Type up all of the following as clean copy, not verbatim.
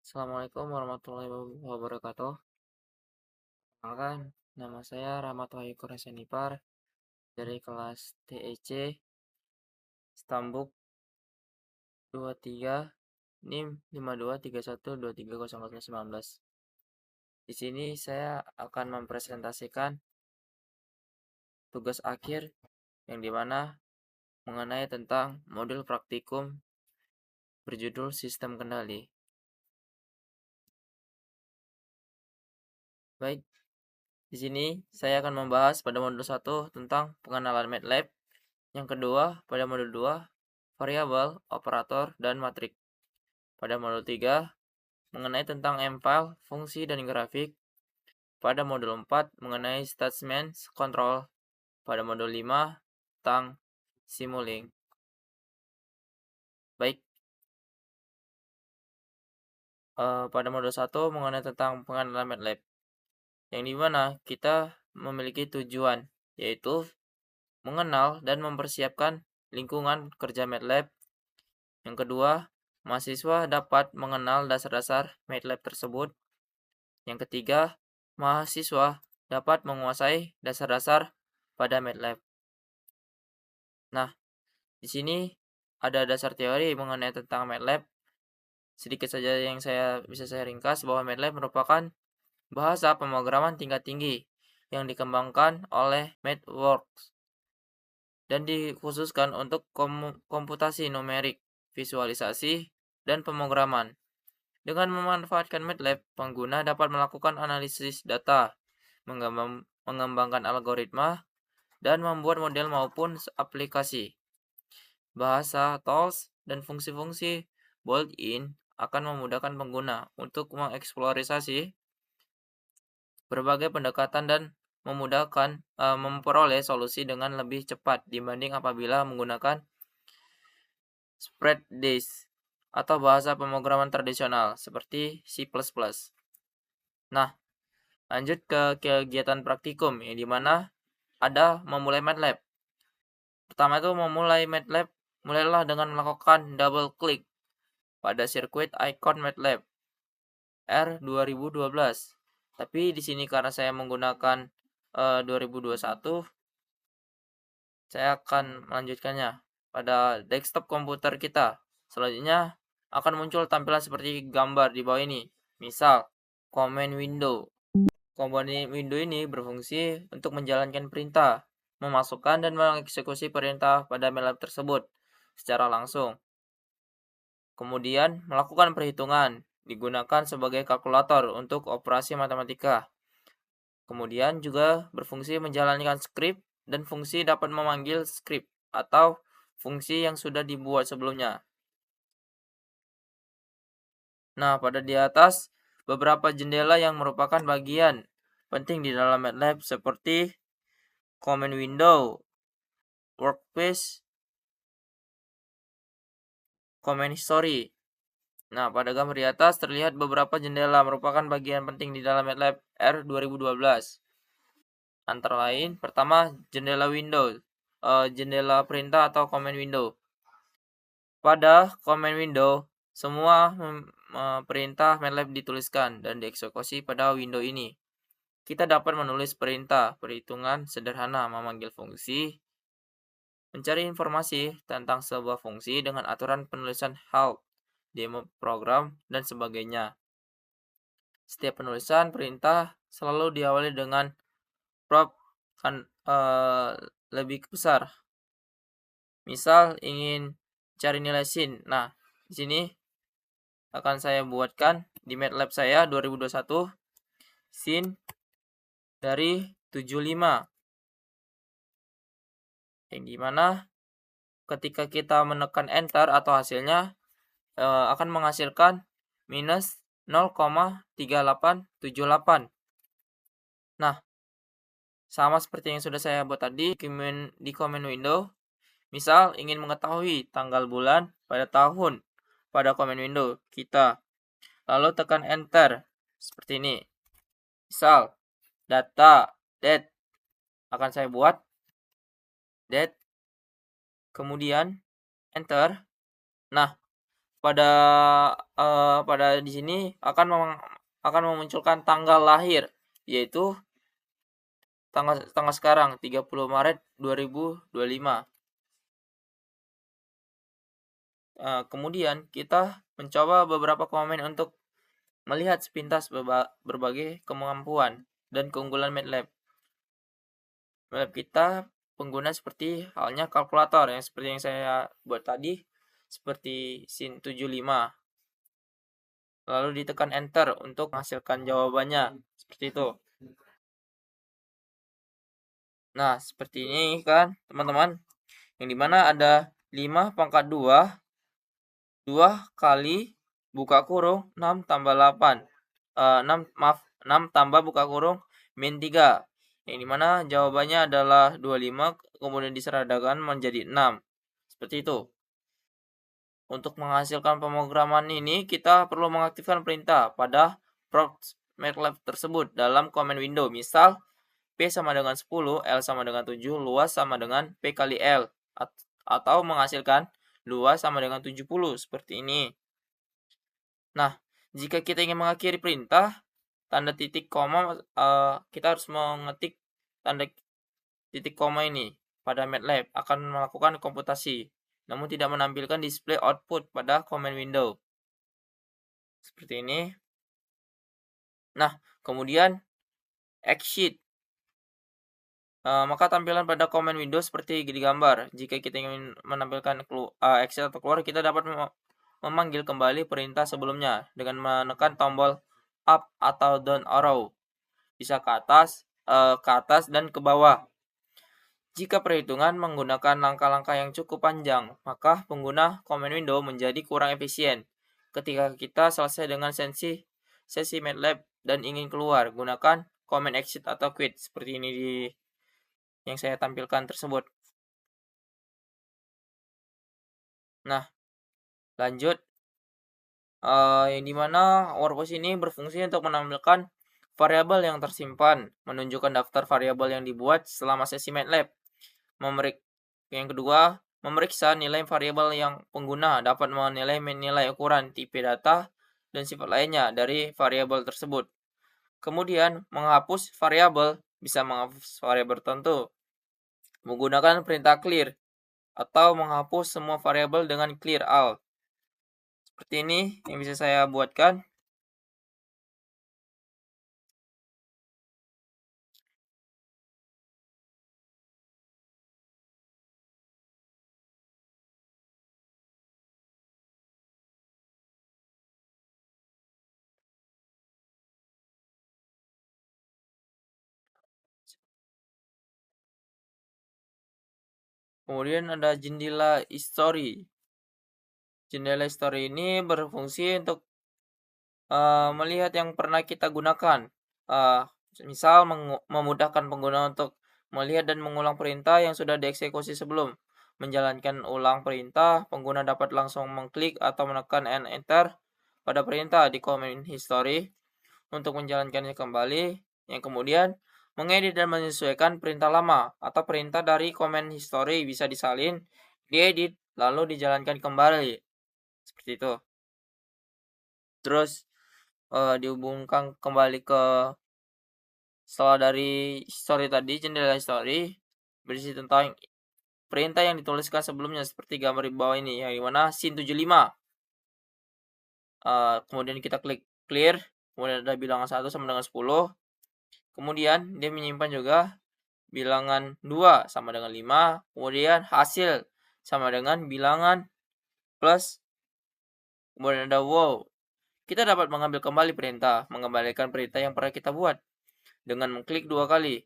Assalamualaikum warahmatullahi wabarakatuh. Perkenalkan, nama saya Rahmat Wahyu Kurniasanipar dari kelas TEC Stambuk 23 NIM 5231230419. Di sini saya akan mempresentasikan tugas akhir yang dimana mengenai tentang modul praktikum berjudul Sistem Kendali. Baik, di sini saya akan membahas pada modul 1 tentang pengenalan MATLAB, yang kedua pada modul 2 variabel, operator, dan matrik. Pada modul 3 mengenai tentang M-file, fungsi, dan grafik. Pada modul 4 mengenai statement control. Pada modul 5 tentang Simulink. Baik, pada modul 1 mengenai tentang pengenalan MATLAB, yang dimana kita memiliki tujuan, yaitu mengenal dan mempersiapkan lingkungan kerja MATLAB. Yang kedua, mahasiswa dapat mengenal dasar-dasar MATLAB tersebut. Yang ketiga, mahasiswa dapat menguasai dasar-dasar pada MATLAB. Nah, di sini ada dasar teori mengenai tentang MATLAB. Sedikit saja yang bisa saya ringkas bahwa MATLAB merupakan bahasa pemrograman tingkat tinggi yang dikembangkan oleh MathWorks dan dikhususkan untuk komputasi numerik, visualisasi, dan pemrograman. Dengan memanfaatkan MATLAB, pengguna dapat melakukan analisis data, mengembangkan algoritma, dan membuat model maupun aplikasi. Bahasa, tools, dan fungsi-fungsi built-in akan memudahkan pengguna untuk mengeksplorasi berbagai pendekatan dan memudahkan memperoleh solusi dengan lebih cepat dibanding apabila menggunakan spreadsheet atau bahasa pemrograman tradisional seperti C++. Nah, lanjut ke kegiatan praktikum, yang dimana ada memulai MATLAB. Pertama itu memulai MATLAB, mulailah dengan melakukan double klik pada sirkuit icon MATLAB R2012. Tapi di sini karena saya menggunakan 2021, saya akan melanjutkannya pada desktop komputer kita. Selanjutnya akan muncul tampilan seperti gambar di bawah ini. Misal, command window. Command window ini berfungsi untuk menjalankan perintah, memasukkan dan mengeksekusi perintah pada MATLAB tersebut secara langsung. Kemudian melakukan perhitungan, digunakan sebagai kalkulator untuk operasi matematika. Kemudian juga berfungsi menjalankan skrip, dan fungsi dapat memanggil skrip atau fungsi yang sudah dibuat sebelumnya. Nah, pada di atas beberapa jendela yang merupakan bagian penting di dalam MATLAB seperti command window, workspace, command history. Nah, pada gambar di atas terlihat beberapa jendela merupakan bagian penting di dalam MATLAB R2012. Antara lain, pertama jendela window, jendela perintah atau command window. Pada command window, semua perintah MATLAB dituliskan dan dieksekusi pada window ini. Kita dapat menulis perintah perhitungan sederhana, memanggil fungsi, mencari informasi tentang sebuah fungsi dengan aturan penulisan help, demo program, dan sebagainya. Setiap penulisan perintah selalu diawali dengan prop lebih besar. Misal ingin cari nilai sin. Nah, di sini akan saya buatkan di MATLAB saya 2021 sin dari 75. Yang dimana ketika kita menekan enter atau hasilnya akan menghasilkan minus 0,3878. Nah, sama seperti yang sudah saya buat tadi di command window. Misal ingin mengetahui tanggal bulan pada tahun pada command window kita, lalu tekan enter seperti ini. Misal data date, akan saya buat date, kemudian enter. Nah, pada di sini akan memunculkan tanggal lahir, yaitu tanggal sekarang 30 Maret 2025. Kemudian kita mencoba beberapa komen untuk melihat sepintas berbagai kemampuan dan keunggulan MATLAB. MATLAB kita pengguna seperti halnya kalkulator yang seperti yang saya buat tadi, seperti sin 75. Lalu ditekan enter untuk menghasilkan jawabannya, seperti itu. Nah, seperti ini kan teman-teman, yang dimana ada 5 pangkat 2 kali buka kurung 6 tambah 8 6 tambah buka kurung min 3, yang dimana jawabannya adalah 25 kemudian diseradakan menjadi 6, seperti itu. Untuk menghasilkan pemrograman ini kita perlu mengaktifkan perintah pada props MATLAB tersebut dalam command window. Misal P sama dengan 10, L sama dengan 7, luas sama dengan P kali L, atau menghasilkan luas sama dengan 70, seperti ini. Nah, jika kita ingin mengakhiri perintah, tanda titik koma, kita harus mengetik tanda titik koma ini pada MATLAB akan melakukan komputasi, namun tidak menampilkan display output pada command window. Seperti ini. Nah, kemudian exit. Maka tampilan pada command window seperti di gambar. Jika kita ingin menampilkan exit atau keluar, kita dapat memanggil kembali perintah sebelumnya dengan menekan tombol up atau down arrow. Bisa ke atas dan ke bawah. Jika perhitungan menggunakan langkah-langkah yang cukup panjang, maka pengguna command window menjadi kurang efisien. Ketika kita selesai dengan sesi MATLAB dan ingin keluar, gunakan command exit atau quit seperti ini yang saya tampilkan tersebut. Nah, lanjut. Yang dimana workbox ini berfungsi untuk menampilkan variabel yang tersimpan, menunjukkan daftar variabel yang dibuat selama sesi MATLAB. Yang kedua, memeriksa nilai variabel yang pengguna dapat menilai ukuran, tipe data, dan sifat lainnya dari variabel tersebut. Kemudian, menghapus variabel, bisa menghapus variabel tertentu menggunakan perintah clear atau menghapus semua variabel dengan clear all. Seperti ini yang bisa saya buatkan. Kemudian ada jendela history. Jendela history ini berfungsi untuk melihat yang pernah kita gunakan. Misal memudahkan pengguna untuk melihat dan mengulang perintah yang sudah dieksekusi sebelum. Menjalankan ulang perintah, pengguna dapat langsung mengklik atau menekan enter pada perintah di command history untuk menjalankannya kembali, yang kemudian mengedit dan menyesuaikan perintah lama atau perintah dari command history bisa disalin, diedit, lalu dijalankan kembali. Seperti itu. Terus dihubungkan kembali ke setelah dari history tadi, jendela history berisi tentang perintah yang dituliskan sebelumnya seperti gambar di bawah ini, yang dimana sin 75. Kemudian kita klik clear, kemudian ada bilangan 1 sama dengan 10. Kemudian dia menyimpan juga bilangan 2 sama dengan 5, kemudian hasil sama dengan bilangan plus, kemudian ada wow. Kita dapat mengambil kembali perintah, mengembalikan perintah yang pernah kita buat dengan mengklik 2 kali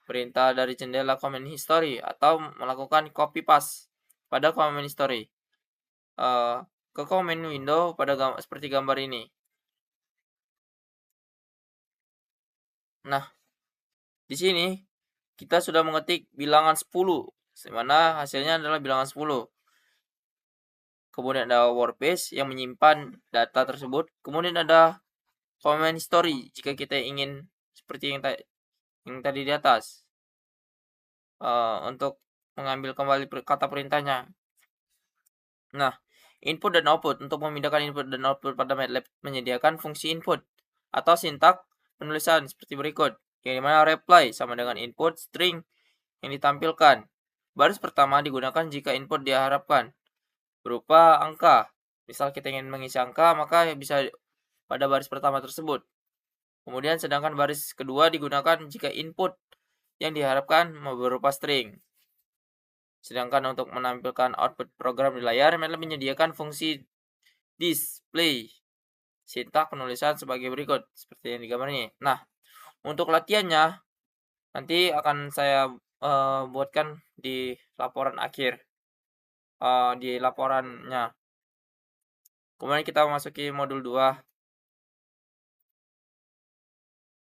perintah dari jendela command history atau melakukan copy paste pada command history ke command window pada seperti gambar ini. Nah, di sini kita sudah mengetik bilangan 10, di mana hasilnya adalah bilangan 10. Kemudian ada workspace yang menyimpan data tersebut. Kemudian ada command history jika kita ingin seperti yang tadi di atas, untuk mengambil kembali kata perintahnya. Nah, Input dan output. Untuk memindahkan input dan output pada MATLAB menyediakan fungsi input atau sintak penulisan seperti berikut, yang dimana reply sama dengan input string yang ditampilkan. Baris pertama digunakan jika input diharapkan berupa angka. Misal kita ingin mengisi angka, maka bisa pada baris pertama tersebut. Kemudian sedangkan baris kedua digunakan jika input yang diharapkan berupa string. Sedangkan untuk menampilkan output program di layar, MATLAB menyediakan fungsi display sintak penulisan sebagai berikut, seperti yang digambar ini. Nah, untuk latihannya nanti akan saya buatkan di laporan akhir, di laporannya. Kemudian kita memasuki modul 2.